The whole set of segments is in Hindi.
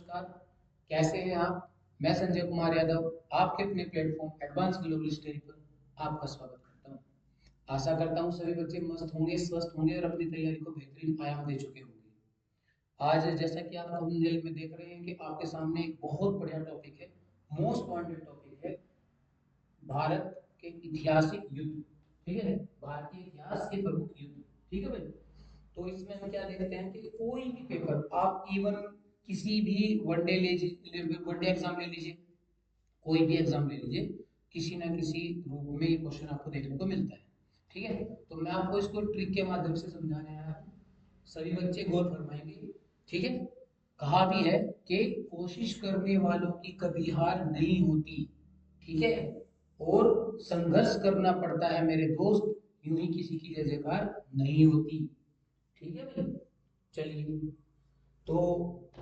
नमस्कार। कैसे हैं आप? मैं संजय कुमार यादव आपके अपने प्लेटफॉर्म एडवांस ग्लोबल स्टडी पर आपका स्वागत करता हूं। आशा करता हूं सभी बच्चे मस्त होंगे, स्वस्थ होंगे और अपनी तैयारी को बेहतरीन आयाम दे चुके होंगे। आज जैसा कि आप थंबनेल में देख रहे हैं कि आपके सामने एक बहुत बढ़िया टॉपिक है, मोस्ट वांटेड टॉपिक है, भारत के ऐतिहासिक युद्ध। ठीक है, भारतीय इतिहास के प्रमुख युद्ध। ठीक है भाई। तो इसमें हम क्या देखते हैं कि कोई भी पेपर आप इवन किसी भी वनडे लीजिए, वनडे एग्जाम ले लीजिए, कोई भी एग्जाम ले लीजिए, किसी ना किसी रूप में ये क्वेश्चन आपको देखने को मिलता है। ठीक है, तो मैं आपको इसको ट्रिक के माध्यम से समझाने आया हूँ, सभी बच्चे गौर फरमाएंगे। ठीक है, कहा भी है कि कोशिश करने वालों की कभी हार नहीं होती। ठीक है, और संघर्ष करना पड़ता है मेरे दोस्त, यूं ही किसी की जय जयकार नहीं होती। ठीक है भाई, चलिए। तो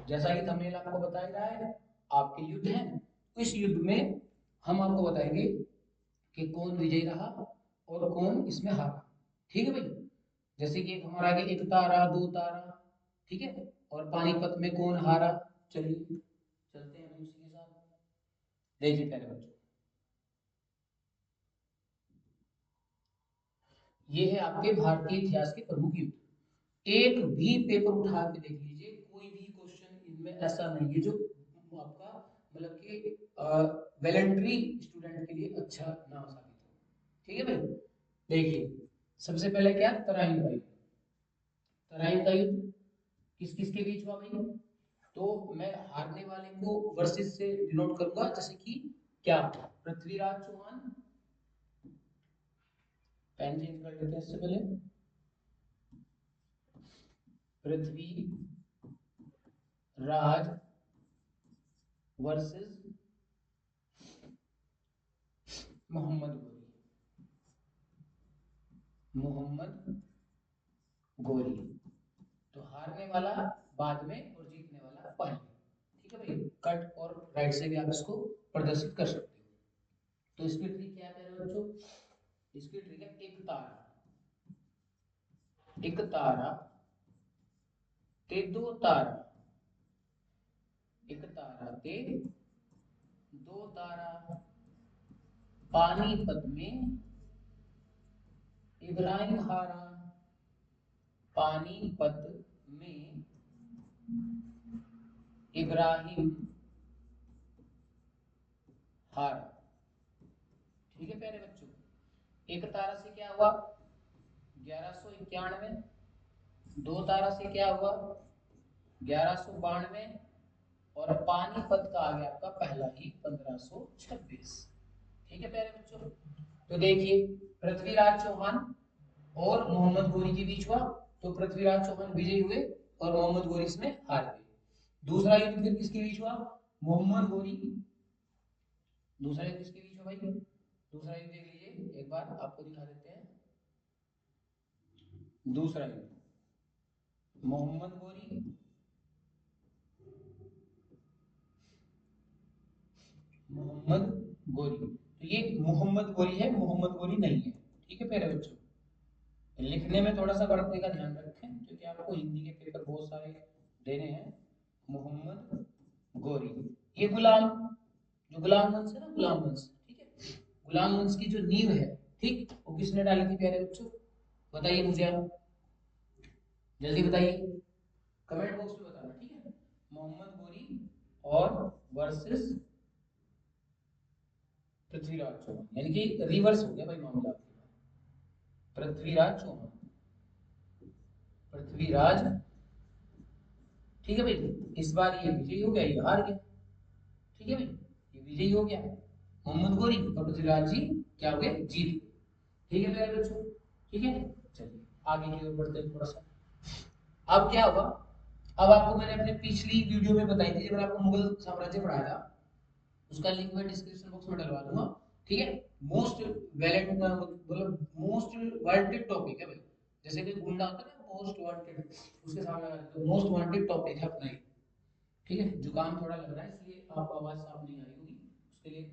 जैसा कि थंबनेल आपको बताया रहा है, आपके युद्ध हैं। इस युद्ध में हम आपको बताएंगे कि कौन विजयी रहा और कौन इसमें हारा। ठीक है भाई। जैसे कि एक हमारा आगे एक तारा, दो तारा, ठीक है, और पानीपत में कौन हारा। चलिए चलते हैं उसी के साथ। देखिए पहले बच्चों, ये है आपके भारतीय इतिहास के प्रमुख युद्ध। एक भी पेपर उठा के देख लीजिए, कोई भी क्वेश्चन इनमें ऐसा नहीं है जो आपका मतलब कि वेलेंट्री स्टूडेंट के लिए अच्छा ना साबित हो। ठीक है भाई। देखिए, सबसे पहले क्या, तराइन का युद्ध। तराइन का युद्ध किस किस के बीच हुआ भाई? तो मैं हारने वाले को वर्सेस से डिनोट करूंगा, जैसे कि क्या, पृथ्वीराज चौहान। पेन चेंज कर लेते हैं इससे पहले। पृथ्वी राज वर्सेस मोहम्मद गोरी। मोहम्मद गोरी। तो हारने वाला बाद में और जीतने वाला पहले। ठीक है भाई, कट और राइट से भी आप इसको प्रदर्शित कर सकते हो। तो इसकी ट्रिक क्या है बच्चों? इसकी ट्रिक है एक तारा। एक तारा ते दो तारा। एक तारा ते दो तारा, पानीपत में इब्राहिम हारा। पानीपत में इब्राहिम हारा। ठीक है प्यारे बच्चों, एक तारा से क्या हुआ, 1191। दो तारा से क्या हुआ, 1192। और पानीपत का आ गया आपका पहला ही 1526। ठीक है प्यारे बच्चों। तो देखिए, पृथ्वीराज चौहान और मोहम्मद गोरी के बीच हुआ, तो पृथ्वीराज चौहान विजयी हुए और मोहम्मद गोरी इसमें हार गए। दूसरा युद्ध फिर किसके बीच हुआ, मोहम्मद गोरी। दूसरा युद्ध किसके बीच हुआ भाई? दूसरा युद्ध देख लीजिए एक बार, आपको दिखा देते हैं। दूसरा युद्ध मोहम्मद गोरी, मोहम्मद गोरी। तो ये मोहम्मद गोरी है, मोहम्मद गोरी नहीं है। ठीक है प्यारे बच्चों, लिखने में थोड़ा सा बढ़ने का ध्यान रखें, क्योंकि आपको हिंदी के पेपर बहुत सारे देने हैं। मोहम्मद गोरी, ये गुलाम, जो गुलाम वंश है ना, गुलाम वंश। ठीक है, गुलाम वंश की जो नींव है, ठीक, वो किसने डाली थी प्यारे बच्चों? बताइए मुझे आप, जल्दी बताइए, कमेंट बॉक्स में बताना। ठीक है, मोहम्मद गोरी और वर्सेस पृथ्वीराज चौहान, यानी कि रिवर्स हो गया भाई मामला आपके पास। पृथ्वीराज चौहान, पृथ्वीराज। ठीक है भाई, इस बार ये विजयी हो गया, ये हार गया। ठीक है भाई, ये विजयी हो गया मोहम्मद गोरी, और पृथ्वीराज जी क्या हो गए, जीत गए। ठीक है प्यारे बच्चों। ठीक है, चलिए आगे की ओर बढ़ते हैं थोड़ा सा। अब क्या हुआ, अब आपको मैंने अपने पिछली वीडियो में बताई थी, जब मैंने आपको मुगल साम्राज्य पढ़ाया था, उसका लिंक मैं डिस्क्रिप्शन बॉक्स में डलवा दूंगा। ठीक है, मोस्ट वैलेंट मतलब मोस्ट वांटेड टॉपिक है भाई। जैसे कि गुंडा होता है ना, मोस्ट वांटेड, उसके सामने लगा देते, मोस्ट वांटेड टॉपिक है अपना ये। ठीक है, जुकाम थोड़ा लग रहा है इसलिए आपको आवाज साफ नहीं आ रही होगी, उसके लिए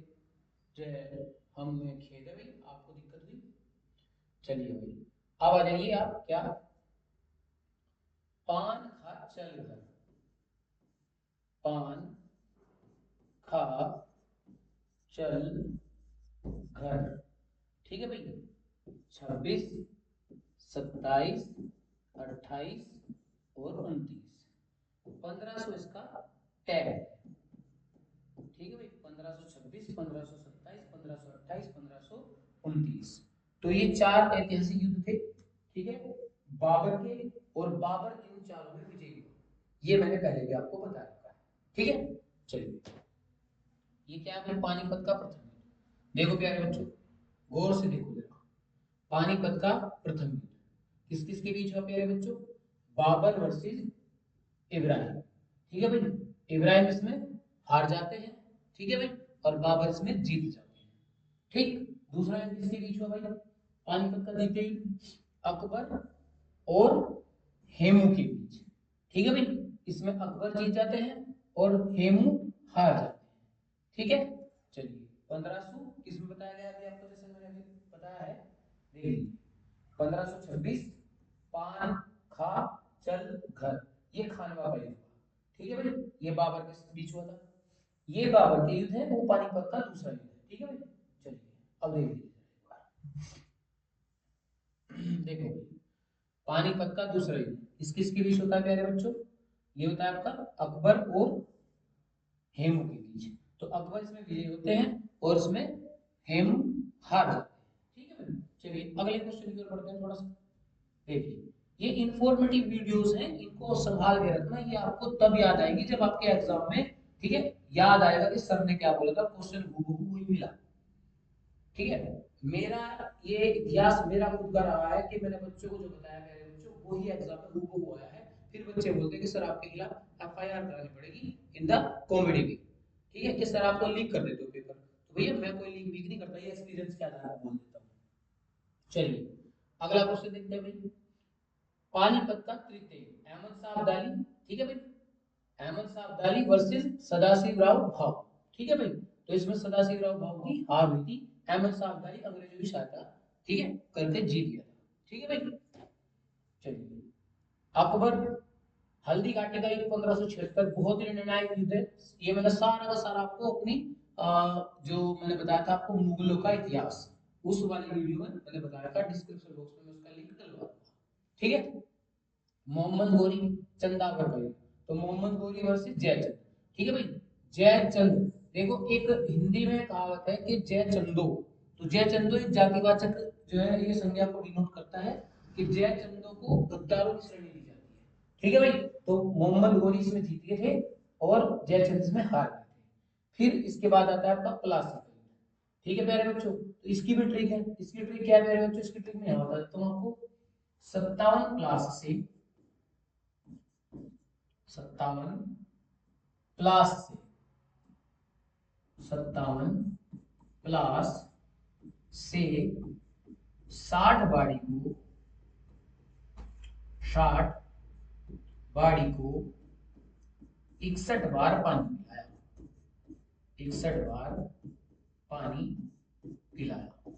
जो हम खेद है भाई, आपको दिक्कत हुई। चलिए भाई, अब आ जाइए आप, क्या, पान खा चल घर। पान खा चल घर। ठीक है भाई, 26, 27, 28 और 29, 1500 इसका टैग है। ठीक है भाई, 1526, 1527, 1528, 1529। तो ये चार ऐतिहासिक युद्ध थे। ठीक है, बाबर के, और बाबर इन चारों में विजयी हुआ, ये मैंने पहले भी आपको बता रखा है। ठीक है, चलिए ये क्या है, पानीपत का प्रथम युद्ध। देखो प्यारे बच्चों, गौर से देखो जरा, पानीपत का प्रथम युद्ध किस किस के बीच हुआ प्यारे बच्चों? बाबर वर्सेस इब्राहिम। ठीक है भाई, इब्राहिम इसमें हार जाते हैं, ठीक है भाई, और बाबर इसमें जीत जाते हैं। ठीक, दूसरा युद्ध किसके बीच हुआ भाई? पानीपत का द्वितीय युद्ध अकबर और हेमू के बीच। ठीक है भाई, इसमें अकबर जीत जाते हैं और हेमू हार जाते हैं। ठीक है, चलिए 1500 किसमें बताया गया अभी आपको, जैसे मैंने अभी बताया है, देख लीजिए 1526 पान खा चल घर, ये खानवा का युद्ध। ठीक है भाई, ये बाबर के बीच हुआ था। ये बाबर के युद्ध है, वो पानीपत का दूसरा युद्ध है। ठीक है भाई, चलिए अब देख लीजिए देखो भाई, पानीपत का दूसरा युद्ध किस किस के बीच होता है प्यारे बच्चों? ये होता है आपका अकबर और हेमू के बीच। तो अकबर इसमें विजयी होते हैं और इसमें हेमू हार जाते हैं। ठीक है भाई, चलिए अगले क्वेश्चन की ओर बढ़ते हैं थोड़ा सा। देखिए, ये इंफॉर्मेटिव वीडियोस हैं, इनको संभाल के रखना, ये आपको तब याद आएगी जब आपके एग्जाम में, ठीक है, याद आएगा कि सर ने क्या बोला था, क्वेश्चन हूबहू वही मिला। ठीक है, मेरा ये इतिहास मेरा खुद का रहा है कि मैंने बच्चों को जो बताया, मेरे बच्चों वही एग्जाम में हूबहू आया है। फिर बच्चे बोलते हैं कि सर आपके खिलाफ एफआईआर करानी पड़ेगी इन द कॉमेडी वे। ठीक है, कि सर आप तो लीक कर देते हो पेपर। तो भैया मैं कोई लीक वीक नहीं करता, ये एक्सपीरियंस के आधार पर बोल देता हूँ। चलिए अगला क्वेश्चन देखते हैं भाई, पानीपत का तृतीय अहमद शाह अब्दाली। ठीक है भाई, अहमद शाह अब्दाली वर्सेस सदाशिवराव भाऊ। ठीक है भाई, तो इसमें सदाशिवराव भाऊ की हार हुई थी, अहमद शाह अब्दाली अंग्रेजों की सहायता, ठीक है, करके जीत गया था। ठीक है भाई, चलिए अकबर हल्दी घाटी का युद्ध 1576, बहुत ही निर्णायक युद्ध है। ये मैंने सारा का सारा आपको अपनी जो मैंने बताया था आपको मुगलों का इतिहास, उस वाली वीडियो में मैंने बताया था, डिस्क्रिप्शन बॉक्स में मैं उसका लिंक डलवा दूंगा। ठीक है, मोहम्मद गोरी चंदागढ़ का युद्ध, तो मोहम्मद गोरी वर्सेस जयचंद। ठीक है भाई, जयचंद, देखो एक हिंदी में कहावत है कि जय चंदो, तो जय चंदो एक जातिवाचक जो है, ये संज्ञा को डिनोट करता है कि जय चंदो को गद्दारों की श्रेणी दी जाती है। ठीक है भाई, तो मोहम्मद गोरी इसमें जीत गए थे और जयचंद इसमें हार गए थे। फिर इसके बाद आता है आपका प्लासी का युद्ध। ठीक है प्यारे बच्चों, तो इसकी भी ट्रिक है, इसकी ट्रिक क्या है प्यारे बच्चों? इसकी ट्रिक में क्या होता है, तो आपको 57 प्लास से 57 प्लस से 57 प्लस से 60 बाड़ी को 60 बाड़ी को 61 बार पानी पिलाया, 61 बार पानी पिलाया।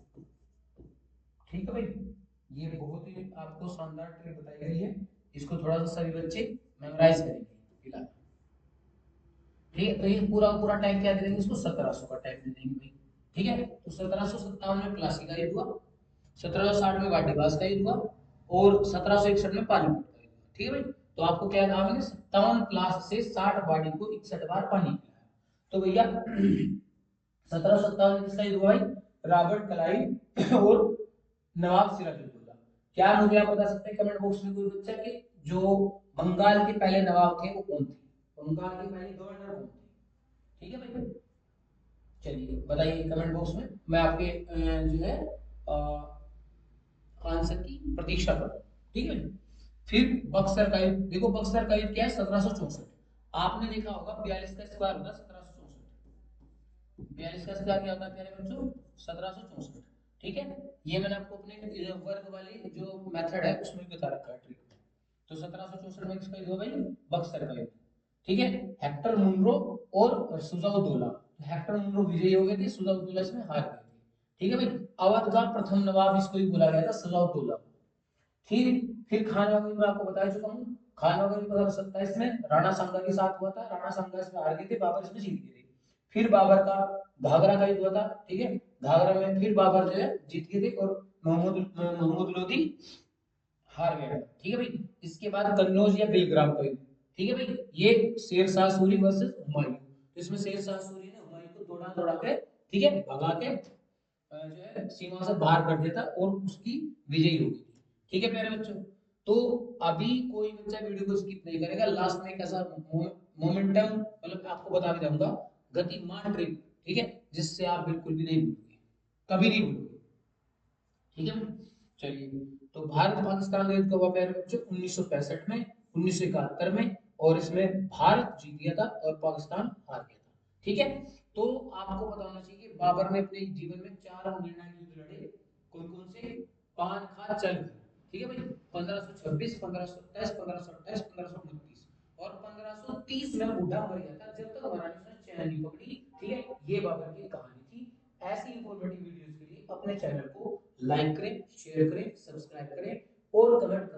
ठीक है भाई, ये बहुत ही आपको शानदार ट्रिक बताई गई है, इसको थोड़ा सा सभी बच्चे मेमोराइज करेंगे। पिलाया, ठीक है, तो ये पूरा पूरा टाइम क्या दे देंगे इसको, 1700 का टाइम दे देंगे भाई। ठीक है, तो 1757 में प्लासी का युद्ध हुआ, 1760 में वाडीवास का युद्ध हुआ, और 1761 में पानीपत का युद्ध हुआ। ठीक है भाई, तो आपको क्या कहा मैंने, 57 प्लास से 60 बाड़ी को 61 बार पानी पिलाया। तो भैया 1757 में किसका युद्ध हुआ भाई? रॉबर्ट क्लाइव और नवाब सिराजुद्दौला। क्या मुझे आप बता सकते हैं कमेंट बॉक्स में कोई बच्चा कि जो बंगाल के पहले नवाब थे वो कौन थे, बंगाल के पहले गवर्नर कौन थे? ठीक है भाई, चलिए बताइए कमेंट बॉक्स में, मैं आपके जो है आंसर की प्रतीक्षा कर रहा हूँ। ठीक है, फिर बक्सर का युद्ध, देखो बक्सर का युद्ध क्या है, 1764। आपने देखा होगा 42 का स्क्वायर होता है 1764, 42 का स्क्वायर क्या होता है प्यारे बच्चों, 1764। ठीक है, ये मैंने आपको अपने वर्ग वाली जो मेथड है उसमें बता रखा है ट्रिक में। तो 1764 में किसका युद्ध हुआ भाई? बक्सर का युद्ध। ठीक है, हेक्टर मुनरो और सुजाउद्दौला, हेक्टर मुनरो विजयी हो गए थे, सुजाउद्दौला इसमें हार गए थे। ठीक है भाई, अवध का प्रथम नवाब इसको ही बोला गया था, सुजाउद्दौला। फिर खानवा में मैं आपको बता चुका हूँ, खान वगैरह भी पता कर सकता है। इसमें राणा सांगा के साथ हुआ था, राणा सांगा इसमें हार गए थे, बाबर इसमें जीत गए थे। फिर बाबर का घाघरा का युद्ध हुआ था, ठीक है, घाघरा में फिर बाबर जो है जीत गए थे और महमूद लोधी हार गया, ठीक है भाई। इसके बाद कन्नौज या बेलग्राम का युद्ध, ठीक है भाई, ये शेर शाह सूरी वर्सेस हुमायूं। तो इसमें शेर शाह सूरी ने हुमायूं को दौड़ा दौड़ा के, ठीक है, भगा के जो है सीमा से बाहर कर दिया था और उसकी विजयी हो गई थी, ठीक है प्यारे बच्चों। तो अभी कोई बच्चा वीडियो को स्किप नहीं करेगा, लास्ट में एक ऐसा मोमेंटम मतलब आपको बता के जाऊंगा, गतिमान ट्रिक, ठीक है, जिससे आप बिल्कुल भी नहीं भूलोगे, कभी नहीं भूलोगे, ठीक है। चलिए, तो भारत पाकिस्तान का युद्ध कब हुआ प्यारे बच्चों? 1965 में, 1971 में, और इसमें भारत जीत गया था और पाकिस्तान हार गया था, ठीक है। तो आपको पता होना चाहिए कि बाबर ने अपने जीवन में 4 निर्णायक युद्ध लड़े, कौन कौन से? पान खा चल, ठीक है भाई, 1526, 1527, 1528, 1529, और 1530 में बूढ़ा मर गया था जब तक महारानी ने चैन नहीं पकड़ी, ठीक है। ये बाबर की कहानी थी। ऐसी इंफॉर्मेटिव वीडियोस के लिए अपने चैनल को लाइक करें, शेयर करें, सब्सक्राइब करें और कमेंट